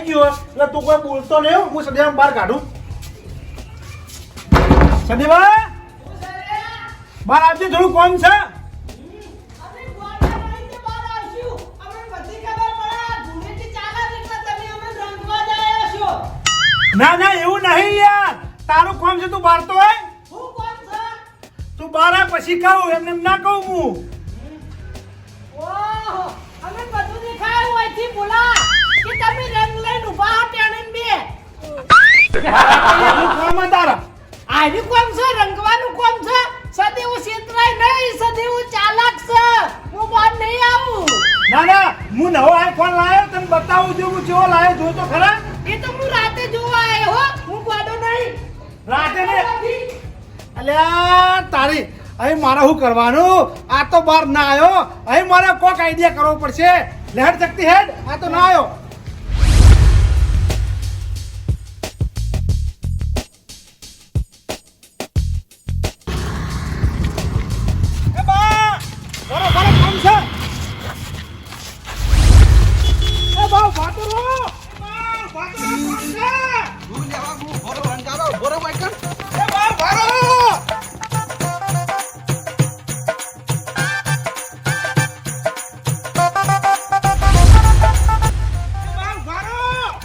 ગયો એટલે તું કોઈ બોલતો નહીં હો. હું સદેવા બહાર કાઢું. સદેવા બહાર આવજે, થોડું કોમ છે. ના ના એવું નહીં યાર, તારું કોમ છે. તું બહાર તો હોય, તું બહાર આવ પછી કહું, એમને એમ ના કહું હું. કોમ તારા આની કોમ છે, રંગવાનું કોમ છે. સદેવું છેતરાય નહીં, સદેવું ચાલાક છે. હું બહાર નહીં આવું. ના ના, હું નવો આઈફોન લાવ્યો, તને બતાવું છું હું કેવો લાવ્યો, જો તો ખરા. એ તો હું રાતે જોવા આવ્યો હો, હું ગોડો નહીં. રાતે ને અલ્યા તારી અહીં મારે શું કરવાનું? આ તો બહાર ના આવ્યો, અહીં મારે કોઈક આઈડિયા કરવો પડશે. લહેર શક્તિ હેડ, આ તો ના આવ્યો. એ બા, બરો કામ છે. એ બા વાતો રો, બા વાતો રો કોણ છે? હું લેવા હું બોરો રંગારો બોરો વાઈકર એ બા વારો.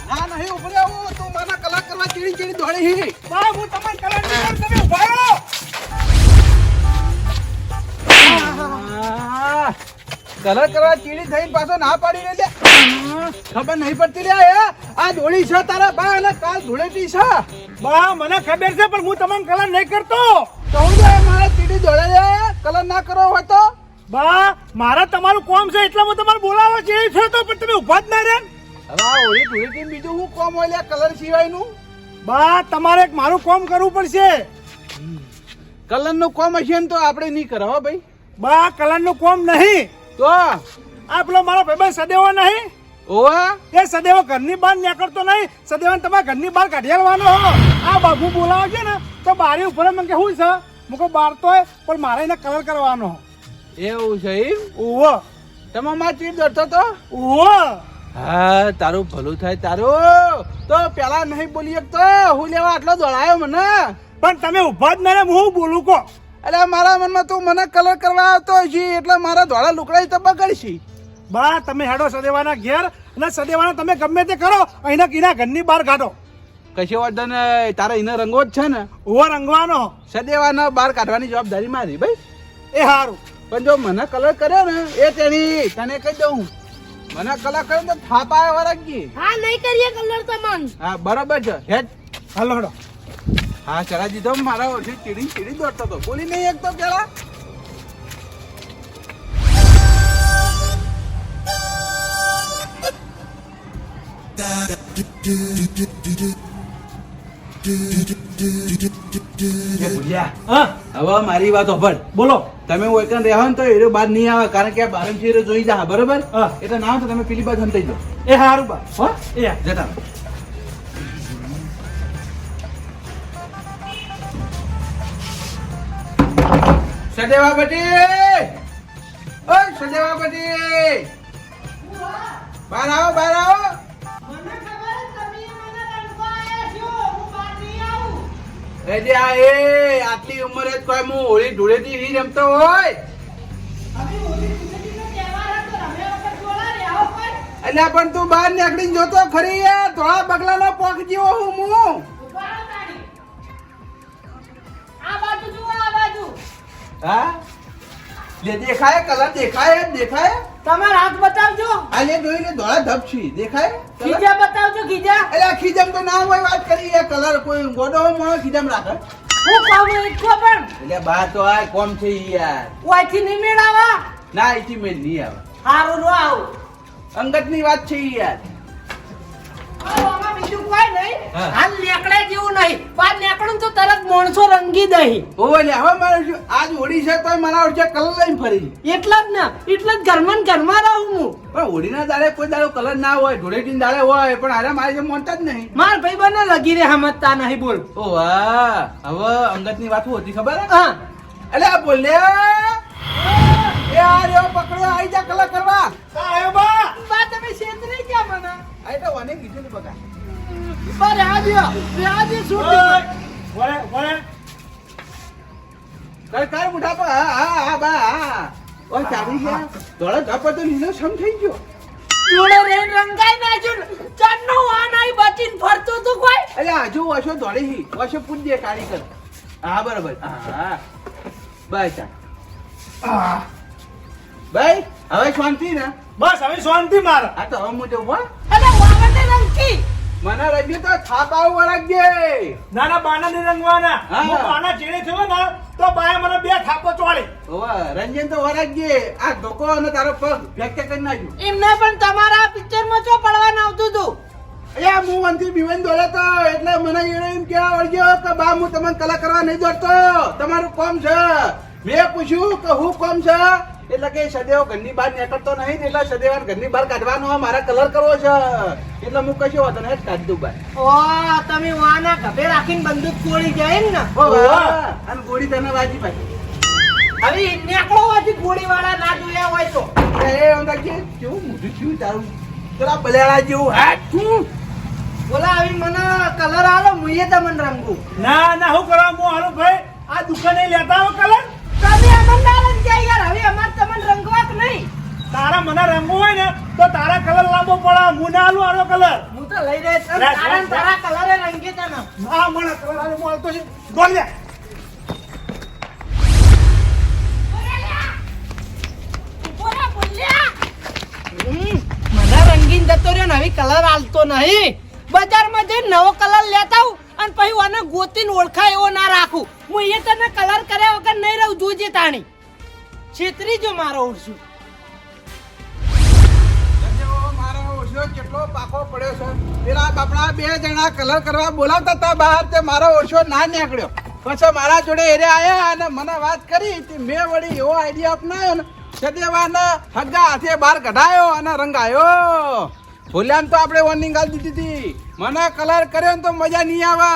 ના નહીં ઉભરે આવું તું મારા કલા કરવા ચીડી ચીડી દોડી હી બા હું તમને કલર નહીં તમે ઉભા રહો. કલર કરવા ચીડી થઈને પાછો ના પાડી લે ખબર નહીં પડતી લે આ દોડી છે તારા બા અને કાલ ધૂળેટી છે બા મને ખબર છે પણ હું તમને કલર નહીં કરતો. કહું દે મારા ચીડી દોડે છે કલર ના કરો હોય તો બા મારા તમારું કોમ છે એટલે હું તમારે બોલાવો છે એ છે તો પણ તમે ઉભા જ ના રહે. હવે આ હોળી ધૂળેટી બીજું હું કોમ હોય લે કલર સિવાયનું બા તમારે એક મારું કોમ કરવું પડશે. કલર નું કોમ હશે ને તો આપણે નહીં કરે હો ભાઈ બા કલર નું કોમ નહીં તો આ પેલો મારો ભાઈબંધ સદેવો નહીં, ઓવા એ સદેવો ઘરની બહાર નીકળતો નહીં. સદેવાને તમારે ઘરની બહાર કાઢી આવવાનો હો. આ બાબુ બોલાવો છે ને તો બારી ઉપર મને કે શું છે મૂકો બહાર તો હોય પણ મારે એને કલર કરવાનો. એવું છે એમ ઓહો તમે મારા ચીડ દોડતો તો ઓહો હા તારું ભલું થાય તારું તો પેલા નહીં બોલી શકતો હું લેવા આટલો દોડાયો મને પણ તમે ઉભા જ ના રહે, હું બોલું કો. અરે મારા મનમાં તું મને કલર કરવા આવતો છે એટલે મારા ધોળા લુકડાઈ તો બગડશી બા તમે હેડો સદેવાના ઘેર અને સદેવાના તમે ગમે તે કરો અહીંના કીના ઘરની બહાર કાઢો. કશી વાંધો નહીં તારા એને રંગો જ છે ને ઓવો રંગવાનો સદેવાના બહાર કાઢવાની જવાબદારી મારી ભાઈ એ સારું. પણ જો મને કલર કર્યો ને એ તેની તને કહી દઉં મને કલર કર્યો તો થાપા વરગી હા નહીં કરીએ કલર તમન. હા બરોબર છે હેડ હાલો હેડો. હા ચડા દીધો મારા ઓછી ચીડી ચીડી દોડતો હતો બોલી નહીં એક તો પેલા હા હવે મારી વાત હોભળ બોલો. તમે ઓયકન રહેવો ને તો એરો બહાર નહીં આવે કારણ કે આ બારમ ચીરે જોઈ જા બરોબર હા. એટલે ના હોય તો તમે પેલી બાજુ હંતાઈ જાઓ એ સારું બા. હો એ હા. જતા સદેવા બટી ઓય સદેવા બટી બહાર આવો બહાર આવો મને ખબર જ તમે મને રંગવા આવ્યા છો. હું બહાર નહીં આવું. એટલે આ એ આટલી ઉંમરે જ કોઈ હું હોળી ધૂળેટી નહીં રમતો હોય હવે હોળી ધૂળેટીનો તહેવાર હતો, રમ્યા વગર થોડા રહ્યા હોય. એટલે પણ તું બહાર નીકળીને જોતો ખરી યાર થોડા બગલાનો પોખ જેવો હું ઉભા રહો તાળી. આ બાજુ જુઓ, આ બાજુ. હા લે દેખાય કલર દેખાય દેખાય તમારા હાથ બતાવજો. આ લે જોઈ લે ધોળા ધબ છી દેખાય ખીજા બતાવજો, ખીજા. એટલે ખીજમ તો ના હોય વાત કરી એ કલર કોઈ ગોડો હોય મોણો ખીજમ રાખે હું કહું એટલો પણ એટલે બહાર તો આ કોમ છે ઈ યાર ઓયથી નહીં મેળાવા. ના એથી મેં નહીં આવે હારું નો આવું. અંગતની વાત છે ઈ યાર આમાં બીજું કોઈ નહીં. હા. હાલ નેકળે જેવું નહીં. બહાર નેકળું તો તરત માણસો રંગી દઈ. ઓવે લે હવે મારે શું આજ હોળી છે તોય મારા ઓછે કલર લઈને ફરી એટલા જ ને, એટલે જ ઘરમાં ને ઘરમાં રહું હું. પણ હોળીના દાડે કોઈ દાડો કલર ના હોય ધૂળેટીના દાડે હોય પણ આરે મારે જેમ મોનતા જ નહીં માર ભાઈ બને લગી રે સમજતા નહીં બોલ. ઓ વાહ હવે અંગતની વાત શું હતી ખબર હે? હા અલે આ બોલ લે એ આ રહ્યો પકડ્યો આઈ જા કલર કરવા આયો બા. બા તમે છેતરી ગયા મને. આ તો મને કીધું ને બકા બરે આજી શૂટિંગ વળે વળે કર મુઠા પર હા બા હા ઓ ચાલી ગયા ધોળા ધપા તો લીલો સમ થઈ ગયો જોડે રેન રંગાઈ નાખ્યું ચન્નો વાન આઈ બચીને ફરતો તો કોઈ અલે હજુ વશો ધોળી હી વશો પૂજ્ય કારીગર હા બરાબર હા બસ ભાઈ હવે શાંતિ ને બસ હવે શાંતિ માર આ તો હવે મુજબ હો અરે વાવને રંગી મને રજ્યો તો થાપાવ વળગજે નાના બાના ને રંગવાના હા. હું બાના ચેડે થયો ને તો બાએ મને 2 થાપો ચોળી ઓવા રંજન તો વળગજે આ ધોકો અને તારો પગ ફ્રેક્ચર કરી નાખ્યું એમને પણ તમારા પિક્ચર માં ચો પડવાનું આવતું હતું અલ્યા હું અંતિ બીવન દોડ્યો તો એટલે મને એમ કેવા વળગ્યો કે બા હું તમને કલા કરવા નહીં દોડતો તમારું કોમ છે મેં પૂછ્યું કે હું કોમ છે એટલે કે સદેવ ઘરની બહાર નીકળતો નહીં ને એટલે સદેવ ઘરની બહાર કાઢવાનો મારા કલર કરવો છે એટલે હું કશો હતો ને કાઢી દઉં ભાઈ ઓ તમે વાના ગભે રાખીને બંદૂક તોડી જાય ને ઓ વાહ, અને ગોળી તને વાજી ભાઈ હવે નેકળો વાથી ગોળી વાળા ના જોયા હોય તો એ onda કે કેવું મોઢું થયું તારું પેલા બલેડા જેવું હાથ તું બોલા હવે મને કલર આલો મુએ તમને રંગું ના હું કરવા હું હાલો ભાઈ આ દુકાને લેતા આવો કલર તમે અમંદાલન જાય યાર હવે અમાર તમને રંગવા કે નહીં તારા મને રંગવું હોય ને તો તારા કલર લાવવો પડે હું ના આલું આનો કલર હું તો લઈ રહી છું કારણ તારા કલરે રંગે તને ના મને કલર આલે હું હાલતો છે દોડ લે મને રંગીન જતો રહ્યો ને હવે કલર આલતો નહીં બજારમાં જઈને નવો કલર લેતા આવું અને પછી આને ગોતીને ઓળખાય એવો ના રાખું હું એ તને કલર કર્યા વગર નહીં રહું જોજે તાણી છેતરી જો મારો ઉડશું મારો ઓછો કેટલો પાકો પડ્યો છે પેલા બાપડા 2 જણા કલર કરવા બોલાવતા હતા બહાર તે મારો ઓછો ના નીકળ્યો પછી મારા જોડે એરે આયા અને મને વાત કરી તે મેં વળી એવો આઈડિયા અપનાવ્યો ને સદેવાને હગ્ગા હાથે બહાર કઢાયો અને રંગાયો ભૂલ્યાને તો આપણે વોર્નિંગ આલી દીધી હતી મને કલર કર્યો ને તો મજા નહીં આવે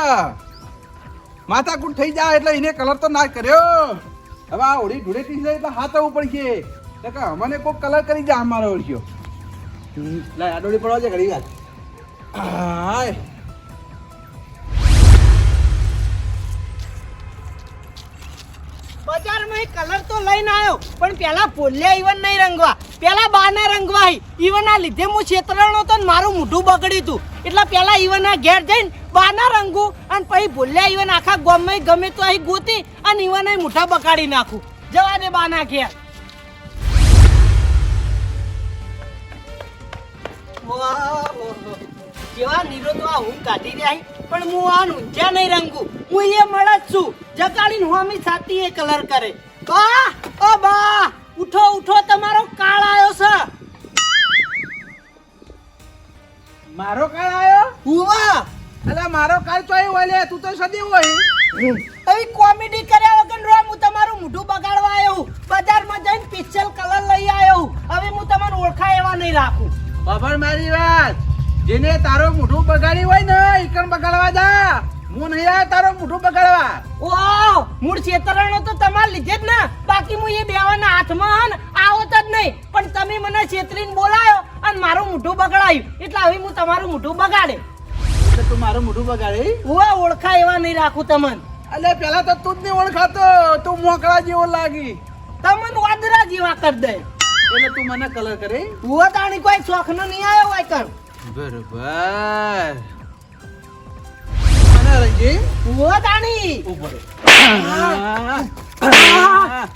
માથાકૂટ થઈ જાય એટલે એને કલર તો ના કર્યો હવે આ હોળી ધૂળેટી છે એટલે હાથ આવવું પડશે મને કોઈ કલર કરી જા અમારો ઓળખ્યો લા આડોડી પડવા છે ઘડી વાત હાય બજારમાં કલર તો લઈને આવ્યો પણ પેલા પોલ્યા ઈવન નહીં રંગવા પેલા બાને રંગવા ઈવન ના લીધે હું છેતરાણો તો ને મારું મોઢું બગડ્યું હતું એટલે પેલા ઈવન ના ઘેર જઈને બાના રંગું અને પછી ભૂલ્યા ઈવન આખા ગામમાં ગમે તો અહીં ગોતી અને ઈવન મોઢા બગાડી નાખું જવા દે બાના ઘેર કેવા નીરો તો આ હું કાઢી રહ્યા પણ હું આ ઊંચા નહીં રંગું હું એ મળે જ છું જગાડીને હોમી સાતી એ કલર કરે બા ઓ બા ઉઠો ઉઠો તમારો કાળ આવ્યો છે મારો કાળ આયો હુવા અલા મારો કાળ ચોય ઓલે તું તો સદી હોય હવે કોમેડી કર્યા વગર રો હું તમારું મોઢું બગાડવા આવ્યો બજારમાં જઈને પિક્ચર કલર લઈ આવ્યો હવે હું તમને ઓળખાય એવા નહીં રાખું ખબર મારી વાત જેને તારો મોઢું બગાડી હોય ને ઈકણ બગાડવા જા હું નહીં આવ્યો તારો મોઢું બગાડવા ઓહ મૂળ છેતરાણો તો તમાર લીધે જ ને બાકી હું એ બેવાના હાથમાં આવત જ નહીં પણ તમે મને છેતરીને બોલાયો અને મારું મોઢું બગડાયું એટલે હવે હું તમારું મોઢું બગાડે એટલે તું મારું મોઢું બગાડી હું ઓળખા એવા નહીં રાખું તમને અલે પેલા તો તું જ નહીં ઓળખાતો તું મોકળા જેવો લાગી તમને વાદરા જેવા કરી દે એટલે તું મને કલર કરે હું તાણી કોઈ શોખ નો નહીં આવ્યો હોય કણ બરોબર મને રંજી હું તાણી ઉપર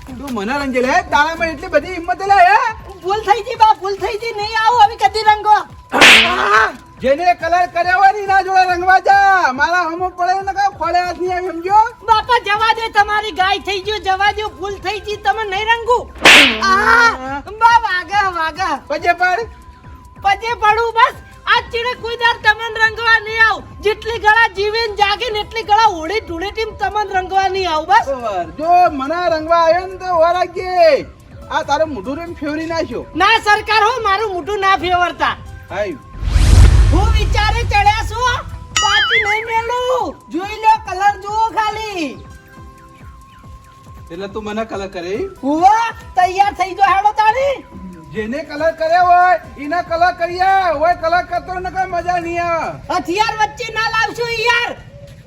તું મને રંજી લે તાળામાં એટલી બધી હિંમત લે હે ભૂલ થઈ ગઈ બા ભૂલ થઈ ગઈ નહીં આવું હવે કદી રંગો જેને કલર કર્યા હોય ને એના જોડે રંગવા જા મારા હમો પડે ને કા ખોળે હાથ નહીં આવી સમજો બાપા જવા દે તમારી ગાય થઈ ગયો જવા દે ભૂલ થઈ ગઈ તમે નહીં રંગું બા વાગા વાગા પજે પડ પજે પડું બસ આજ ચીડે કોઈ દર તમને રંગવા નહીં આવ જેટલી ગળા જીવીને જાગે ને એટલી ગળા હોળી ધૂળેટી તમને રંગવા નહીં આવ બસ બરાબર જો મને રંગવા આવ્યો ને તો વરાગે આ તારો મોઢું રેમ ફેવરી નાખ્યો ના સરકાર હો મારું મોઢું ના ફેવરતા આય હું વિચારે ચડ્યા છું પાછી નહીં મેલું જોઈ લો કલર જુઓ ખાલી એટલે તું મને કલર કરે હુવા તૈયાર થઈ જો હેડો તારી જેને કલર કર્યો હોય એને કલર કરીએ હોય કલર કરતો ને કઈ મજા નહીં આવે હથિયાર વચ્ચે ના લાવશો યાર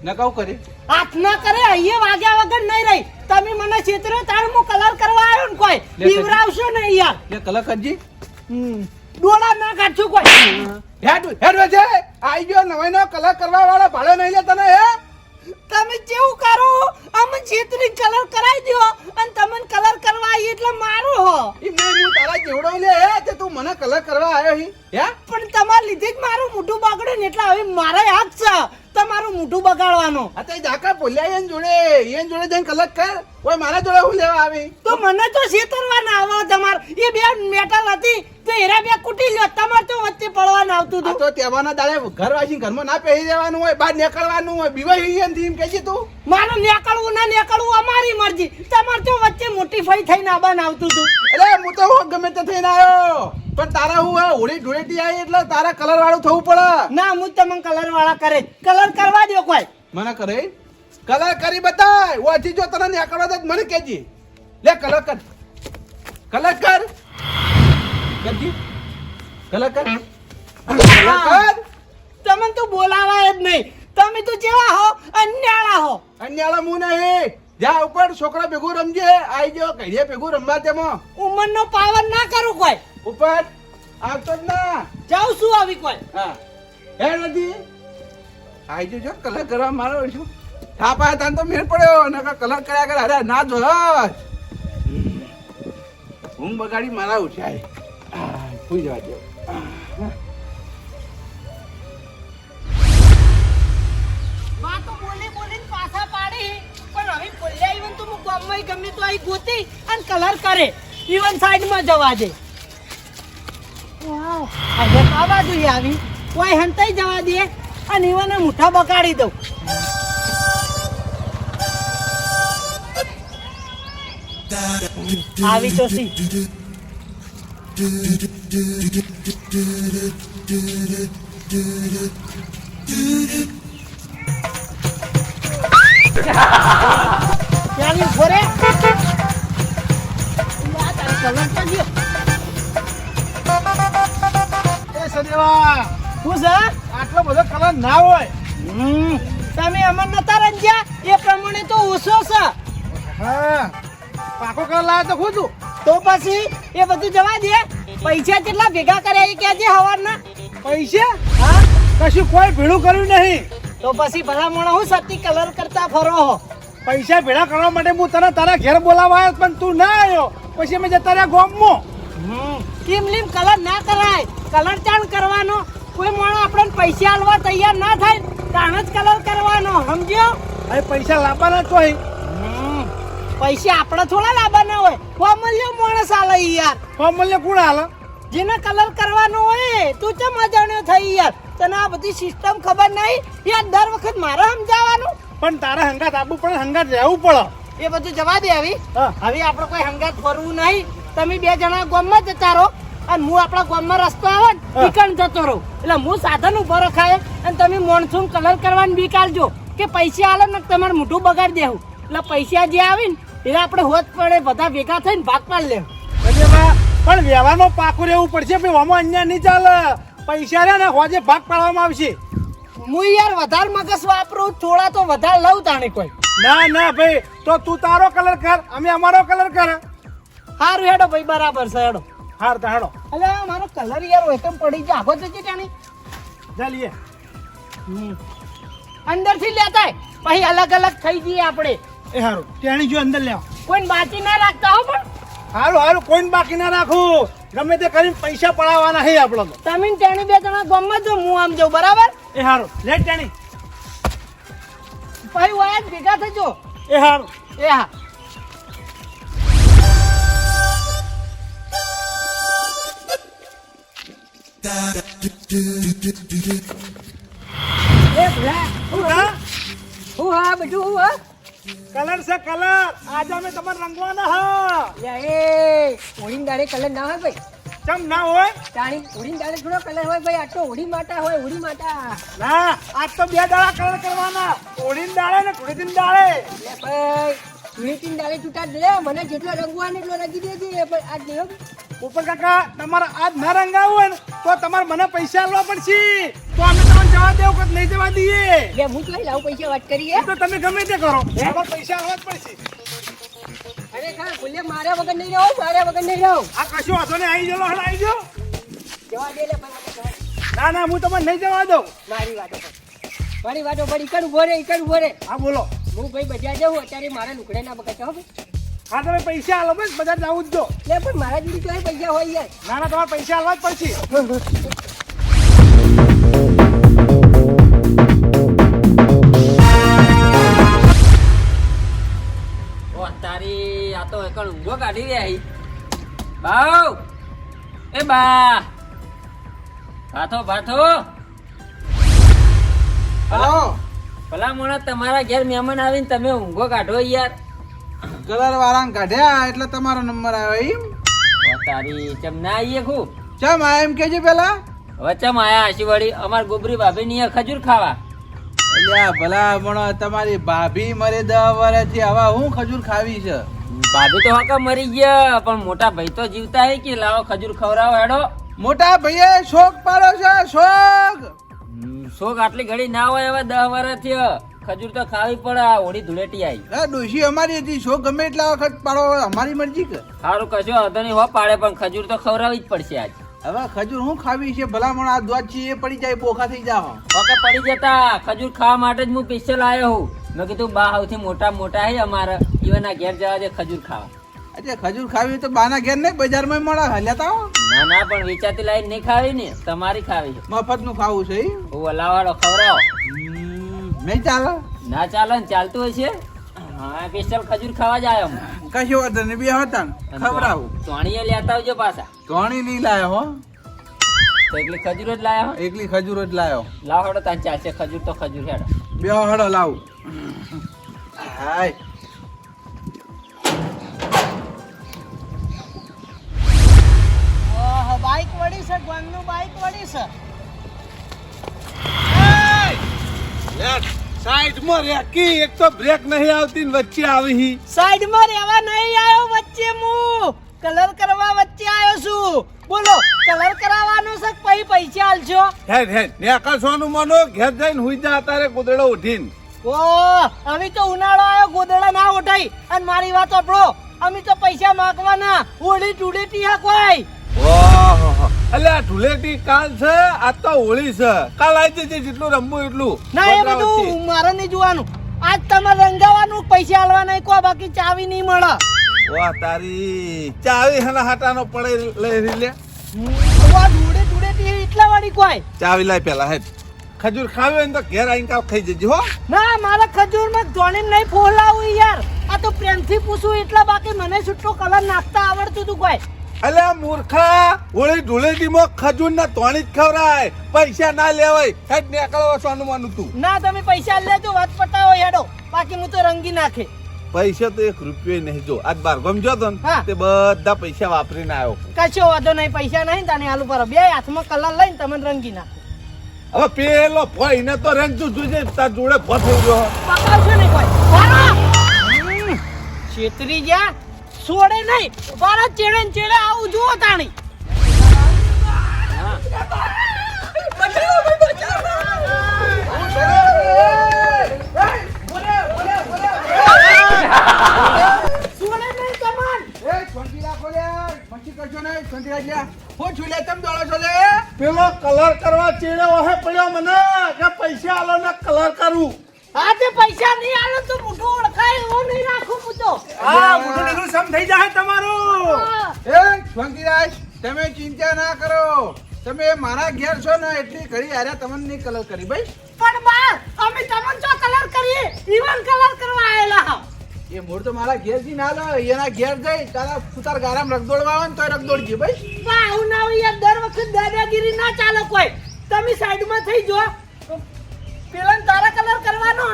ન કહું કરી હાથ ના કરે અહીંયા વાગ્યા વગર નહીં રહી તમે મને છેતરો તાર હું કલર કરવા આવ્યો ને કોઈ લે, બીવરાવશો ને યાર લે કલર કરજી ડોળા ના કાઢશું કોઈ હેડ હેડ વજે આઈ ગયો નવાઈનો કલર કરવા વાળો ભાડે નહીં લે તને હે તમે જેવું કરો અમને છેતરી કલર કરાવી દો અને તમને કલર કરવા આવી એટલે મારો હો ઈ મેં હું તારા જેવડો લે હે તે તું મને કલર કરવા આવ્યો હી હે પણ તમારા લીધે જ મારું મોઢું બગડ્યું ને એટલે હવે મારે હક છે તમારું મોઢું બગાડવાનો આ તે જાકા બોલ્યા એન જોડે જઈને કલર કર ઓય મારા જોડે હું લેવા આવી તો મને તો છેતરવા ના આવે તમાર એ બે મેટલ હતી તો એરા બે કુટી લ્યો તમાર તો વચ્ચે પડવા ના આવતું આ હતું તો તહેવારના દાડે ઘર વાસી ઘરમાં ના પહેરી દેવાનું હોય બહાર નીકળવાનું હોય બીવાઈ એમ એમ કહેજે તું મારું નીકળવું ના નીકળવું અમારી મરજી તમાર તો વચ્ચે મોટી ફઈ થઈને આબા ના આવતું હતું એટલે હું તો ગમે તે થઈને આવ્યો પણ તારા હું આ હોળી ધૂળેટી આવી એટલે તારા કલર વાળું થવું પડે ના હું તમને કલર વાળા કરે કલર કરવા દો કોઈ મને કરે કલર કરી બતાય ઓછી જો તને નીકળવા દે તો મને કહેજે લે કલર કર કલર કર કરજી કલર કર કલર કર તમને તો બોલાવાય જ નહીં તમે તો જેવા હો અન્યાળા હો અન્યાળા મું નહીં જા ઉપર છોકરા ભેગું રમજે આઈ ગયો કહીએ ભેગું રમવા તેમાં ઉંમરનો પાવર ના કરું કોઈ ઉપર આવતો જ ના જાઉં છું આવી કોઈ હા હે નથી આઈ જો કલર કરવા મારો છું થાપા તાન તો મેળ પડ્યો નકા કલર કર્યા કરે અરે ના જો ઊંઘ બગાડી મારા ઉઠાય પૂઈ જવા દે વાતો બોલી બોલીને પાછા પાડી પણ હવે બોલ્યા ઈવન તો હું ગામમાં ગમે તો આવી ગોતી અને કલર કરે ઈવન સાઈડમાં જવા દે વાવ આજે આ બાજુ આવી કોઈ હંતાઈ જવા દે અને ઈવને મુઠ્ઠા બગાડી દઉં આવી તો સી ત્યાંની ફોરે કલર તો ગયો એ સદેવા શું છે આટલો બધો કલર ના હોય તમે અમર નતા રંજ્યા એ પ્રમાણે તો ઓછો છે હા પાકો કલર લાવ્યો તો ખુદ તો પછી એ બધું જવા દે પૈસા કેટલા ભેગા કર્યા એ કહેજે હવારના પૈસા હા કશું કોઈ ભેળું કર્યું નહીં તો પછી ભલા મોણા હું સતી કલર કરતા ફરો હો પૈસા ભેળા કરવા માટે હું તને તારા ઘેર બોલાવવા આવ્યો પણ તું ના આવ્યો પછી અમે જતા રહ્યા ગામમાં કેમ લીમ કલર ના કરાય કલર ચાણ કરવાનો કોઈ માણસ આપણને પૈસા આલવા તૈયાર ના થાય તાણ જ કલર કરવાનો સમજ્યો હવે પૈસા લાવવાના તો હોય પૈસા આપણે થોડા લાવવાના હોય ફોર્મલ્યો માણસ આલે યાર ફોર્મલ કોણ હાલે જેને કલર કરવાનો હોય તું ચમ અજાણ્યો થઈ યાર તને આ બધી સિસ્ટમ ખબર નહીં યાર દર વખત મારે સમજાવવાનું પણ તારા હંગાત આપવું પડે હંગાત રહેવું પડે એ બધું જવા દે હવે હા. હવે આપણે કોઈ હંગાત ફરવું નહીં તમે બે જણા ગામમાં જતા રહો અને હું આપણા ગામમાં રસ્તો આવે ને હા. ઈકણ જતો રહું એટલે હું સાધન ઉભો રખાય અને તમે મોણસૂન કલર કરવાની બીક આલજો કે પૈસા આલે ને તમારે મોઢું બગાડી દેવું એટલે પૈસા જે આવે ને એટલે આપણે હોત પડે બધા ભેગા થઈને ભાગ પાડ લેવું પણ વ્યવહારમાં પાકું રહેવું પડશે ભાઈ આમાં અન્યાય નહીં ચાલે પૈસા રે ને હોજે ભાગ પાડવામાં આવશે હું યાર વધારે મગજ વાપરું થોડા તો વધારે લઉં તાણે કોઈ ના ના ભાઈ તો તું તારો કલર કર અમે અમારો કલર કર સારું હેડો ભાઈ બરાબર છે હેડો હાર તા હેડો અલે મારો કલર યાર વેતમ પડી જાય આગો જજે ત્યાંની ચાલીએ અંદરથી લેતા પછી અલગ અલગ થઈ જઈએ આપણે એ હારું તેણી જો અંદર લેવા કોઈ બાકી ના રાખતા હો પણ હારું હારું કોઈને બાકી ના રાખું ગમે તે કરીને પૈસા પડાવવાના હે આપણો તો તમે ને તેણી બે જણા ગામમાં જો હું આમ જાઉં બરાબર એ હારું લે તેણી પછી વાયા જ ભેગા થજો એ હારું એ હા એ ભલા શું હા હું હા બધું હું હા કલર છે કલર આજે અમે તમારે રંગવાના હા એ ઓળી દાડે કલર ના હોય ભાઈ ચમ ના હોય તાણી ઓળી દાડે થોડો કલર હોય ભાઈ આ તો ઓળી માટા હોય ઓળી માટા ના આજ તો 2 દાડા કલર કરવાના ઓળીન દાડે ને ધૂળેટીન દાડે લે ભાઈ ધૂળેટીન દાડે છૂટા લે મને જેટલો રંગવાનો એટલો રંગી દેજે પણ આજ નહીં ઉપર કાકા તમારે આજ ના રંગાવું હોય ને તો તમારે મને પૈસા આલવા પડશે તો અમે તમને જવા દેવું કે નહીં જવા દઈએ લે હું તો લાવું પૈસા વાત કરીએ એ તો તમે ગમે તે કરો તમારે પૈસા આલવા જ પડશે અરે ખા બોલે મારા વગર નહીં રહો મારા વગર નહીં રહો આ કશું વાંધો નહીં આવી જાઓ આવી જાઓ જવા દે લે પણ ના ના હું તમને નહીં જવા દઉં મારી વાતો પર ઈકડ ઉભો રે હા બોલો હું ભાઈ બજાર જાઉં અત્યારે મારા લુકડે ના બગાડો હો ભાઈ. હા તમે પૈસા આલો બસ બધા જવું જ દો લે પણ મારા જોડે ક્યાંય પૈસા હોય યાર ના ના તમારે પૈસા આલવા જ પડશે ઓ તારી આ તો એકણ ઊંઘો કાઢી રહ્યા બાવ એ બા ભાથો હલો ભલા મોણા તમારા ઘેર મહેમાન આવીને તમે ઊંઘો કાઢો યાર કલર વાળા કાઢ્યા એટલે તમારો નંબર આવ્યો એમ ઓ તારી ચમ ના આવીએ ખૂબ ચમ આ એમ કેજે પેલા વચ્ચે આયા આશી વળી અમાર ગોબરી ભાભી ની ખજૂર ખાવા અલ્યા ભલા મણો તમારી ભાભી મરે 10 વર્ષથી હવે હું ખજૂર ખાવી છે ભાભી તો હકા મરી ગયા પણ મોટા ભાઈ તો જીવતા હે કે લાવો ખજૂર ખવડાવો હેડો મોટા ભાઈએ શોક પાડો છે શોક શોખ આટલી ઘડી ના હોય હવે 10 વર્ષથી ખજૂર તો ખાવી પડે આ હોળી ધૂળેટી આવી ડોશી અમારી હતી શોક ગમે એટલા વખત પાડો અમારી મરજી કે સારું કશો વાંધો નહીં હો પાડે પણ ખજૂર તો ખવડાવવી જ પડશે આજ હવે ખજૂર હું ખાવી છે ભલા મણો આ દોત છે એ પડી જાય બોખા થઈ જાવ ઓકે પડી જતા ખજૂર ખાવા માટે જ હું સ્પેશિયલ આવ્યો હું મેં કીધું બા સૌથી મોટા હે અમારા ઈવનના ઘેર જવા દે ખજૂર ખાવા અચ્છા ખજૂર ખાવી તો બાના ઘેર નહીં બજારમાં મળે હલ્યા તા ના ના પણ વેચાતી લાઈન નહીં ખાવી ને તમારી ખાવી છે મફત નું ખાવું છે ઈ? હું હલાવાડો ખવડાવો નહીં ચાલે ના ચાલે ને ચાલતું હશે હા સ્પેશિયલ ખજૂર ખાવા જ આવ્યો હું. કશો વાંધો નહીં બે હતા ને ખવડાવું ચોણીએ લેતા આવજો પાછા ધોણી નહીં લાયો હો તો એકલી ખજૂર જ લાયા હો એકલી ખજૂર જ લાયો લાવ હેડો તાન ચાલશે ખજૂર તો ખજૂર હેડો બે હળો લાવું હાય ઓહો બાઈક વળી છે ગોમનું બાઈક વળી છે સાઈડમાં રેકી એક તો બ્રેક નહીં આવતી ને વચ્ચે આવી સાઈડમાં રહેવા નહીં આવ્યો વચ્ચે હું કલર કરવા વચ્ચે આવ્યો છું બોલો કલર કરાવવાનો છે કે પછી પૈસા આલશો હેડ હેડ ને આકાશવાનું માનો ઘેર જઈને હુઈ જા તારે ગોદડો ઉઠીને ઓ હવે તો ઉનાળો આવ્યો ગોદડા ના ઉઠાઈ અને મારી વાત સાંભળો અમે તો પૈસા માંગવાના હોળી ટુડેટી હા કોઈ ઓહો અલ્યા ધૂળેટી કાલ છે આજ તો હોળી છે કાલ આવી જજે જેટલું રમવું એટલું ના એ બધું મારે નહીં જોવાનું આજ તમારે રંગાવાનું પૈસા આલવા નહીં કોઈ બાકી ચાવી નહીં મળે વાહ તારી ચાવી હના હાટાનો પડે લઈ લે ટુડેટી એટલા વાળી કોઈ ચાવી લાય પેલા હેડ ખજૂર ખાવી હોય ને તો ઘેર આવીને કાપ ખાઈ જજે હો ના મારા ખજૂરમાં ધોણી નહીં ફોલાવું યાર આ તો પ્રેમથી પૂછું એટલા બાકી મને છૂટો કલર નાખતા આવડતું તું કોઈ અલ્યા મૂર્ખા હોળી ધૂળેટીમાં ખજૂર ના તોણી જ ખવરાય પૈસા ના લેવાય હેડ નીકળવા સોનું માનું તું ના તમે પૈસા લેજો વાત પટાવો હેડો બાકી હું તો રંગી નાખે પૈસા તો 1 રૂપિયો નહીં જો આજ બાર ગમ જો તો ને હા. તે બધા પૈસા વાપરીને આવ્યો કશો વાંધો નહીં પૈસા નહીં તને આલુ પર બે હાથમાં કલર લઈને તમને રંગી નાખે હવે પેલો ભાઈ ને તો રંગતું જોજે તાર જોડે ભથ થઈ ગયો પકડશો નહીં કોઈ વાળો છેતરી જા છોડે નહીં વાળો ચેડે ને ચેડે આવું જુઓ તાણી છોડે નહીં તમાર એ છોંટી રાખો લે પછી કરજો ને છોંટી રાખ લે હું છુલે તમ દોડો છો લે પેલો કલર કરવા ચેડ્યો હે પડ્યો મને કે પૈસા આલો ને કલર કરું હા તે પૈસા નહીં આલો તો મોઢું ઓળખાય એવો નહીં રાખું હું તો હા મોટું નીકળું સમ થઈ જાય તમારું એ છોંટી રાખ તમે ચિંતા ના કરો તમે મારા ઘેર છો ને એટલી ઘડી આર્યા તમને નહીં કલર કરી ભાઈ પણ બાર અમે તમને જો કલર કરીએ ઈવન કલર કરવા આયેલા એ મોડ તો મારા ઘેર થી ના લો એના ઘેર જઈ તારા સુતાર ગારામ રગદોડવા આવે ને તો રગદોડજી ભાઈ વાહ ના યાર દર વખત દાદાગીરી ના ચાલે કોઈ તમે સાઈડમાં થઈ જો પેલા તારા કલર કરવાનો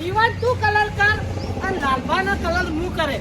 ઈવન તું કલર કર અને લાલભાનો કલર હું કરે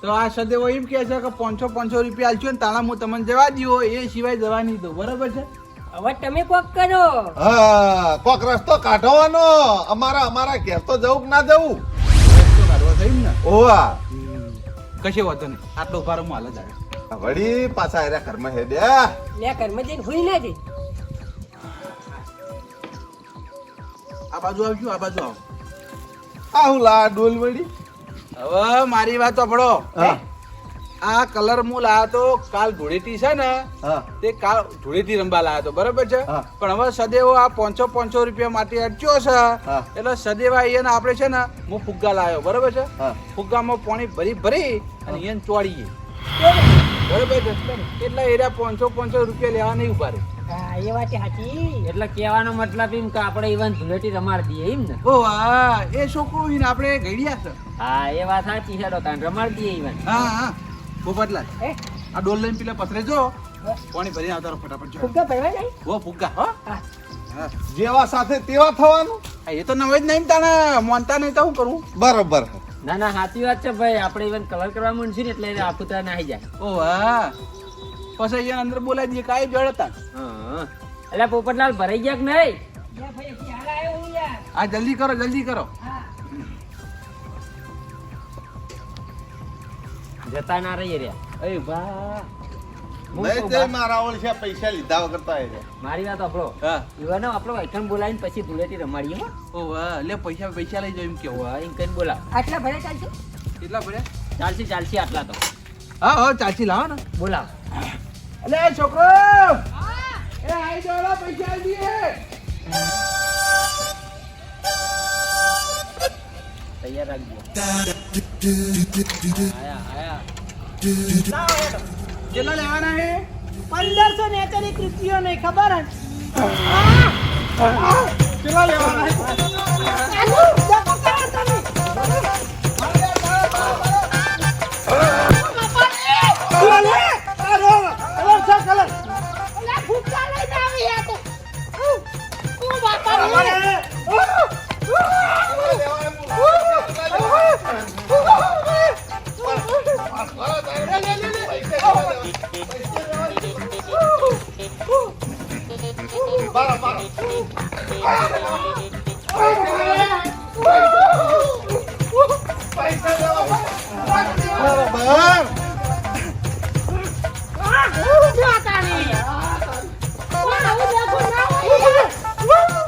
તો આ સદેવો એમ કહે છે કે 500 રૂપિયા આલજો ને તાણા હું તમને જવા દ્યો એ સિવાય જવા નહીં દઉં બરાબર છે હવે તમે કોક કરો. હા કોક રસ્તો કાઢવાનો અમારા ઘેર તો જવું કે ના જવું રસ્તો કાઢવા થયું ને ઓવા કશે વાંધો નહીં આટલો ભાર હું હાલ જ આવ્યો વળી પાછા એરા ઘરમાં હેડે લે ઘરમાં જઈને હુઈ ના જઈ. આ બાજુ આવજો આ બાજુ આવો આવું લા ડોલ વળી હવે મારી વાત સાંભળો હા આ કલર હું લાયો તો કાલ ધૂળેટી છે ને હા તે કાલ ધૂળેટી રંબા લાયો તો બરાબર છે હા. પણ હવે સદેવો આ 500 રૂપિયા માટે અટક્યો છે હા. એટલે સદેવા અહીંયા આપણે છે ને હું ફુગ્ગા લાયો બરાબર છે હા. ફુગ્ગામાં પાણી ભરી અને અહીંયા ચોળીએ બરાબર છે એટલે એરિયા 500 રૂપિયા લેવા નહીં ઉભા રહે હા એ વાત સાચી. એટલે કહેવાનો મતલબ એમ કે આપણે ઇવન ધૂળેટી રમાડી દઈએ એમ ને ઓ હા એ છોકરો ઈને આપણે ગઈડિયા છે હા એ વાત સાચી છે તાન રમાડી દઈએ ઇવન હા હા પોપટલાલ હે? આ ડોલ લઈને પેલા પથરે જો પાણી ભરી આવતા રહો ફટાફટ જો ફુગ્ગા ભરવા જાય? ઓ ફુગ્ગા હો હા. હા જેવા સાથે તેવા થવાનું આ એ તો નવે જ નહીં તાને મોનતા નહીં તો હું કરું બરોબર ના ના સાચી વાત છે ભાઈ આપણે ઇવન કલર કરવા માંડશું ને એટલે આફુતા નાહી જાય ઓ હા પછી અહીંયા અંદર બોલાવી દઈએ કાંઈ જડતા હા એટલે પોપટલાલ ભરાઈ ગયા કે નહીં લે ભાઈ ચાલ આયો હું યાર. આ જલ્દી કરો હા. જતા ના રહીએ રહ્યા એ વાહ હું નહીં કહું તે બા, મારા ઓળખ્યા પૈસા લીધા વગર તો આયે મારી વાત આપણો હા ઇવન આપણો વાઈકન બોલાવીને પછી ધૂળેટી રમાડીએ હો ઓ વાહ લે પૈસા લઈ જાવ એમ કેવું ઓવા એમ કઈને બોલાવ આટલા ભરે ચાલશે? કેટલા પડ્યા ચાલશે આટલા તો હા હા ચાચી લાવો ને બોલાવ અલે છોકરો એ આઈ જોડો પૈસા દીએ તૈયાર રાખજો આયા કેટલા લેવાના હે 1500 ને એક રૂપિયો નહીં ખબર હે? કેટલા લેવાના હે બરોબર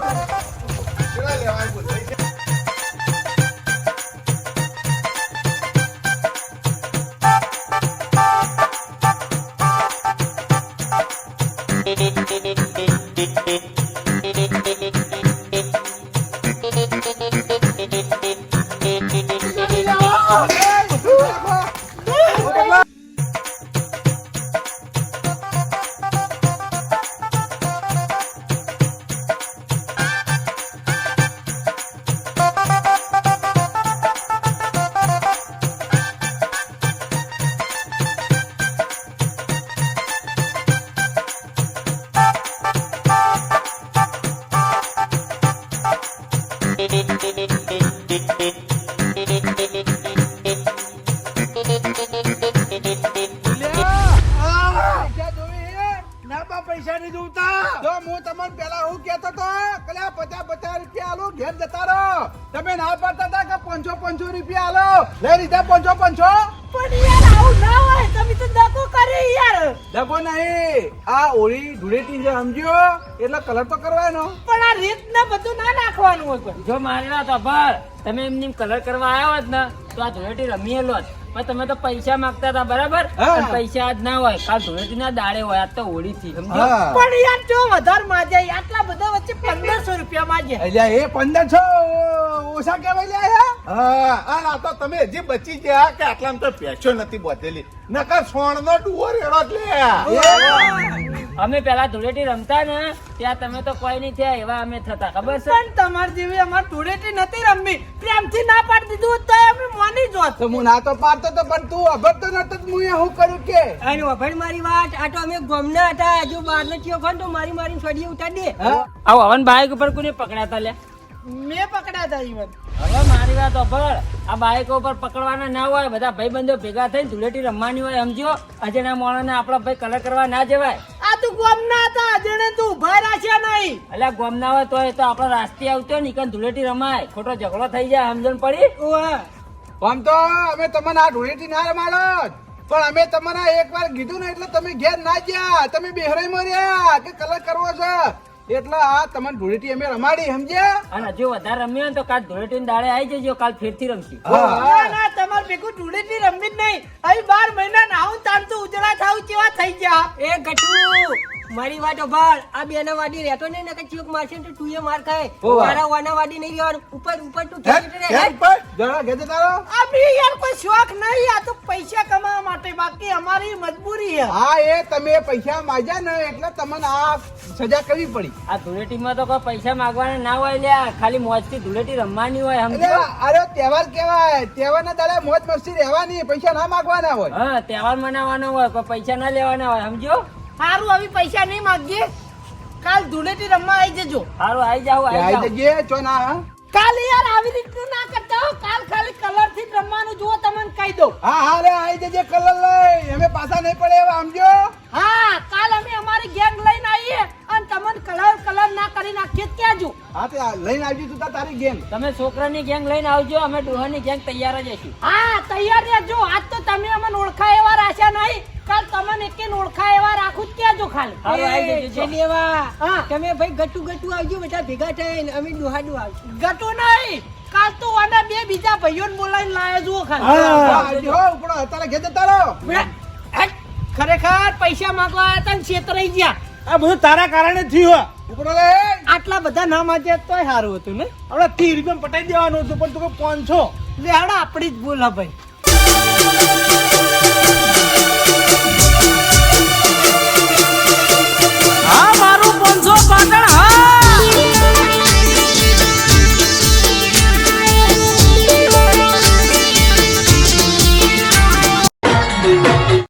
કેટલા લેવાય બોલ ના બા પૈસા નહીં જોતા જો હું તમને પેલા હું કહેતો તો કે લે 50 રૂપિયા આલો ઘેર જતા રહો તમે ના પાડતા હતા કે 500 રૂપિયા આલો લઈ લીધા 500 પણ યાર આવું ના હોય તમે તો દગો કરે યાર. ડબો નહીં આ ઓળી ધૂળેટી છે સમજ્યો એટલે કલર તો કરવાનો પણ આ રીત ને બધું ના નાખવાનું હોય કોઈ. જો મારી વાત અભાર તમે એમની કલર કરવા આવ્યા હોત ને તો આ ધૂળેટી રમીએલો જ પણ તમે તો પૈસા માંગતા હતા બરાબર હા. પણ પૈસા આજ ના હોય કાલ ધૂળેટી ના દાડે હોય આજ તો હોળી થી સમજો હા પણ યાર જો વધારે માજે આટલા બધા વચ્ચે 1500 રૂપિયા માજે. એટલે એ 1500 ઓછા કેવાય લે હા આ તો તમે હજી બચી ગયા કે આટલામાં તો પેશો નથી બોધેલી નકર સોણનો ડુઓ રેડો જ લે અમે પેલા ધૂળેટી રમતા ને ત્યાં તમે તો કોઈ નહીં થયા એવા અમે થતા ખબર છે પણ તમાર જેવી અમાર ધૂળેટી નથી રમવી પ્રેમથી ના પાડી દીધું હોત તો અમે મોની જોત. તો હું ના તો પાડતો તો પણ તું અભરતો નતો હું એ હું કર્યું કે અને વફાણ મારી વાત આ તો અમે ગોમના હતા હજુ બહાર નો થયો ખોન તો મારી છોડી ઉતારી દે. હા આવો હવન બાઈક ઉપર કોને પકડાતા લે મેં પકડ્યા હતા ઈવન. હવે મારી વાત સાંભળ, આ બાઈકો ઉપર પકડવાના ના હોય, બધા ભાઈબંધો ભેગા થઈને ધૂળેટી રમવાની હોય, સમજ્યો? અજયના મોણાને આપણા ભાઈ કલર કરવા ના જવાય. આ તું ગોમના હતા જેને તું ઉભા રાખ્યા નહીં. એટલે ગોમ ના હોય તો એ તો આપણા રાસ્તે આવતો ને ઈકન ધૂળેટી રમાય, ખોટો ઝઘડો થઈ જાય, સમજણ પડી? ઓવે. આમ તો અમે તમને આ ધૂળેટી ના રમાડો જ. પણ અમે તમને એકવાર કીધું ને એટલે તમે ઘેર ના ગયા, તમે બેહરાઈમાં રહ્યા કે કલર કરવો છે, એટલે આ તમને ધૂળેટી અમે રમાડી, સમજ્યા? અને હજુ વધારે રમ્યો ને તો કાલ ધૂળેટી દાડે આવી જજો, કાલ ફેરથી રમશું. ના ના તમારે ભેગું ધૂળેટી રમવી જ નહીં. અહીં 12 મહિના નાહું તાન તો ઉજળા થાવ કેવા થઈ ગયા. એ ગટુ મારી વાત ઓભાળ, આ બેના વાડી રહેતો નહીં ને કે ચીક મારશે ને તો તું એ માર ખાય. ઓવા. મારા વાના વાડી નહીં રહેવાનું, ઉપર ઉપર તું હેડ, ખેંચી રહે. હેડ પર. જરા ઘેર જતા રહો. આ બી યાર કોઈ શોખ નહીં, આ તો પૈસા કમાવા માટે, બાકી અમારી મજબૂરી છે. હા એ તમે પૈસા માગ્યા ને એટલે તમને આ સજા કરવી પડી. આ ધૂળેટીમાં તો કોઈ પૈસા માંગવાના ના હોય લ્યા, ખાલી મોજથી ધૂળેટી રમવાની હોય, એટલે સમજો? અરે તહેવાર કેવાય, તહેવારના દાડે મોજ મસ્તી રહેવાની, પૈસા ના માગવાના હોય. હા, તહેવાર મનાવવાનો હોય, કોઈ પૈસા ના લેવાના હોય, સમજો? સારું હવે પૈસા નહીં માંગીએ, કાલ ધૂળેટી રમવા આવી જજો. સારું, આવી જાવ, આવી આવી જાવ. જઈએ ચો ના હા? કાલ યાર આવી રીતનું ના કરતા હો. કાલ ખાલી કલર થી જ રમવાનું જુઓ, તમને કહી દઉં. હા હા રે આવી જજે કલર લઈ, અમે પાછા નહીં પડે એવા સમજો. હા કાલ અમે અમારી ગેંગ લઈને આવીએ અને તમને કલર ના કરી નાખીએ જ ક્યાં જો. હા તે લઈને આવી તું તારી ગેમ. તમે છોકરાની ગેંગ લઈને આવજો, અમે ડોહાની ગેંગ તૈયાર જ હશું. હા તૈયાર રહેજો. આજ તો તમે અમને ઓળખાય એવા રાખ્યા નહીં, કાલ તમને એકે ઓળખાય એવા રાખું જ ક્યાં જો ખાલી. સારું, આવી એ, જજો. શનિવાર. હા. તમે ભાઈ ગટુ આવજો, બધા ભેગા થઈને અમે ડોહાડું આવશું. ગટુ નહીં, કાલ તો આના બે બીજા ભાઈઓને બોલાવીને લાયા જુઓ ખાલી. હા આવજો હો, ઉપડો અત્યારે ઘેર જતા રહો. બે, હેટ. ખરેખર પૈસા માંગવા આવ્યા હતા ને છેતરાઈ ગયા. આ બધું તારા કારણે જ થયું. ઉપડો રે. આટલા બધા ના માંગ્યા તોય સારું હતું ને. આપણે 30 રૂપિયા પટાઈ દેવાનું હતું, પણ તું 500. લેવડા આપણી જ બોલા ભાઈ.